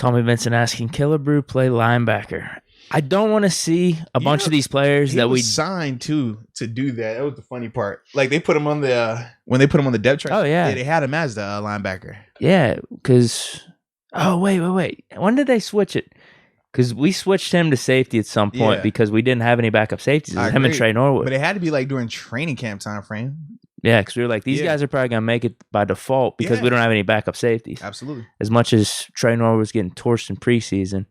Tommy Vincent asking, Killebrew play linebacker. I don't want to see a bunch of these players that we signed to do that. That was the funny part. Like they put him on the when they put him on the depth chart. Oh yeah, they had him as the linebacker. Yeah, because wait. When did they switch it? Because we switched him to safety at some point because we didn't have any backup safeties. It was him and Trey Norwood. But it had to be like during training camp time frame. Yeah, because we were like, these guys are probably going to make it by default because we don't have any backup safeties. Absolutely. As much as Trey Norwood was getting torched in preseason,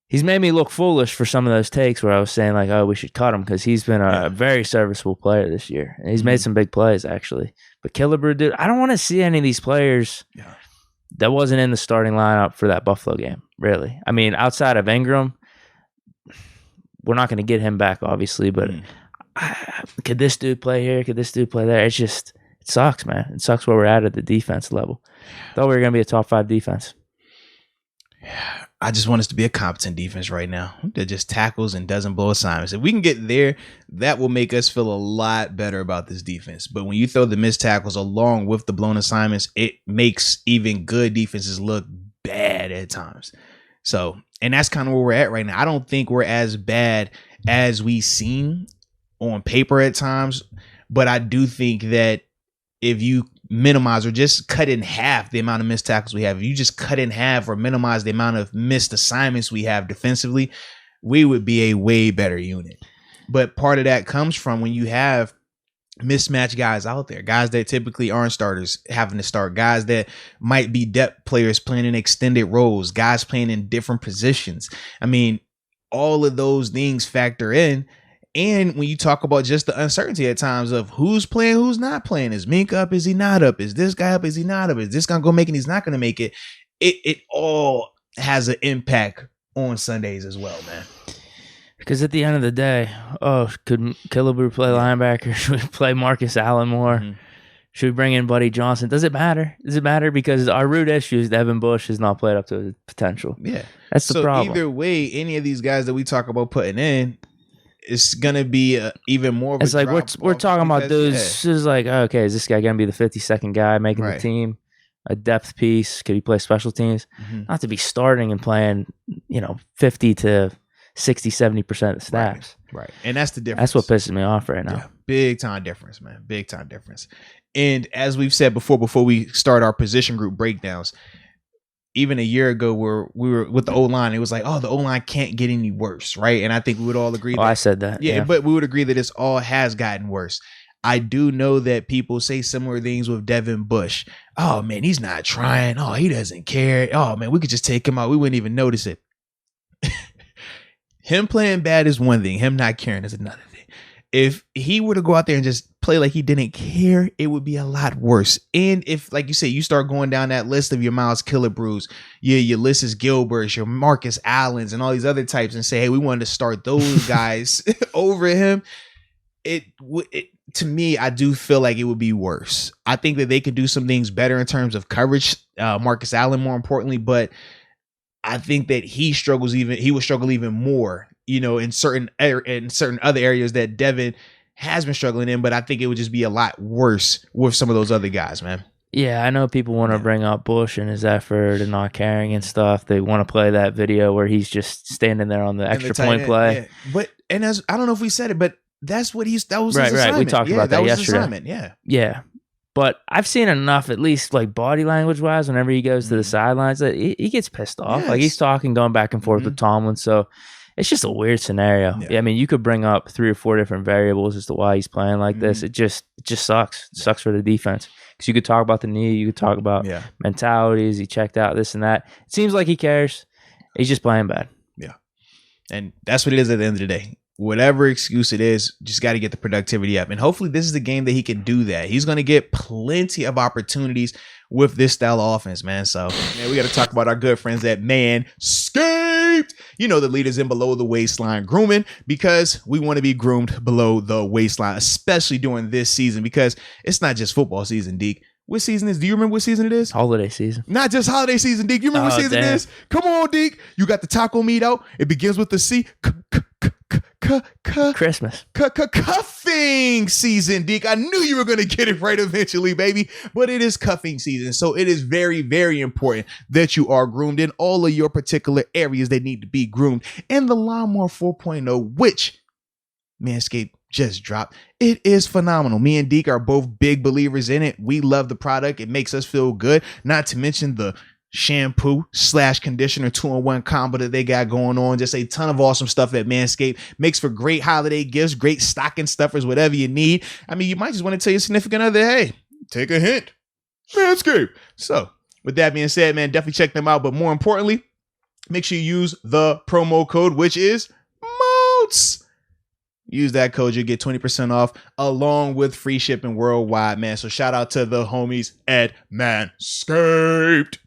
he's made me look foolish for some of those takes where I was saying like, oh, we should cut him because he's been a very serviceable player this year. And he's made some big plays, actually. But Killebrew, dude, I don't want to see any of these players that wasn't in the starting lineup for that Buffalo game, really. I mean, outside of Ingram, we're not going to get him back, obviously, but could this dude play here? Could this dude play there? It sucks, man. It sucks where we're at the defense level. Thought we were going to be a top 5 defense. I just want us to be a competent defense right now that just tackles and doesn't blow assignments. If we can get there, that will make us feel a lot better about this defense. But when you throw the missed tackles along with the blown assignments, it makes even good defenses look bad at times. So, and that's kind of where we're at right now. I don't think we're as bad as we seem on paper at times, but I do think that if you minimize or just cut in half the amount of missed tackles we have, if you just cut in half or minimize the amount of missed assignments we have defensively, we would be a way better unit. But part of that comes from when you have mismatched guys out there, guys that typically aren't starters having to start, guys that might be depth players playing in extended roles, guys playing in different positions. I mean, all of those things factor in. And when you talk about just the uncertainty at times of who's playing, who's not playing, is Mink up? Is he not up? Is this guy up? Is he not up? Is this guy going to make it? He's not going to make it. It all has an impact on Sundays as well, man. Because at the end of the day, could Killebrew play linebacker? Should we play Marcus Allen more? Mm-hmm. Should we bring in Buddy Johnson? Does it matter? Does it matter? Because our root issue is Devin Bush has not played up to his potential. Yeah. That's the problem. Either way, any of these guys that we talk about putting in, it's gonna be even more of it's like we're talking about dudes. It's like, okay, is this guy gonna be the 52nd guy making the team? A depth piece? Could he play special teams? Mm-hmm. Not to be starting and playing, 50 to 60, 70% of the snaps. Right. And that's the difference. That's what pisses me off right now. Yeah. Big time difference, man. Big time difference. And as we've said before we start our position group breakdowns, even a year ago where we were with the O-line, it was like, the O-line can't get any worse, right? And I think we would all agree. I said that. Yeah, but we would agree that it's all has gotten worse. I do know that people say similar things with Devin Bush. Oh, man, he's not trying. Oh, he doesn't care. Oh, man, we could just take him out. We wouldn't even notice it. Him playing bad is one thing. Him not caring is another thing. If he were to go out there and just play like he didn't care, it would be a lot worse. And if, like you say, you start going down that list of your Miles Killebrews, your Ulysses Gilberts, your Marcus Allens, and all these other types, and say, hey, we wanted to start those guys over him, to me, I do feel like it would be worse. I think that they could do some things better in terms of coverage, Marcus Allen more importantly, but I think that he would struggle even more, in certain other areas that Devin has been struggling in, but I think it would just be a lot worse with some of those other guys, man. Yeah, I know people want to bring up Bush and his effort and not caring and stuff. They want to play that video where he's just standing there on the extra point play. Yeah. But I don't know if we said it, but that was his assignment. Right. We talked about that yesterday. Assignment. Yeah. Yeah. But I've seen enough, at least like body language wise, whenever he goes to the sidelines, that he gets pissed off. Yes. Like he's talking, going back and forth with Tomlin. So it's just a weird scenario. Yeah. I mean, you could bring up 3 or 4 different variables as to why he's playing like this. It just sucks. It sucks for the defense. Because you could talk about the knee, you could talk about mentalities. He checked out this and that. It seems like he cares. He's just playing bad. Yeah. And that's what it is at the end of the day. Whatever excuse it is, just got to get the productivity up. And hopefully this is the game that he can do that. He's going to get plenty of opportunities with this style of offense, man. So, man, we got to talk about our good friends at Manscaped. The leaders in below the waistline grooming, because we want to be groomed below the waistline, especially during this season, because it's not just football season, Deke. What season is? Do you remember what season it is? Holiday season. Not just holiday season, Deke. You remember what season it is? Come on, Deke. You got the taco meat out. It begins with the C. Christmas. Cuffing season, Deke. I knew you were going to get it right eventually, baby. But it is cuffing season. So it is very, very important that you are groomed in all of your particular areas that need to be groomed. And the Lawnmower 4.0, which Manscaped just dropped, it is phenomenal. Me and Deke are both big believers in it. We love the product. It makes us feel good. Not to mention the shampoo / conditioner 2-in-1 combo that they got going on. Just a ton of awesome stuff that Manscaped makes for great holiday gifts, great stocking stuffers, whatever you need. I mean, you might just want to tell your significant other, hey, take a hint, Manscaped. So with that being said, man, definitely check them out. But more importantly, make sure you use the promo code, which is MOATS. Use that code, you'll get 20% off along with free shipping worldwide, man. So shout out to the homies at Manscaped.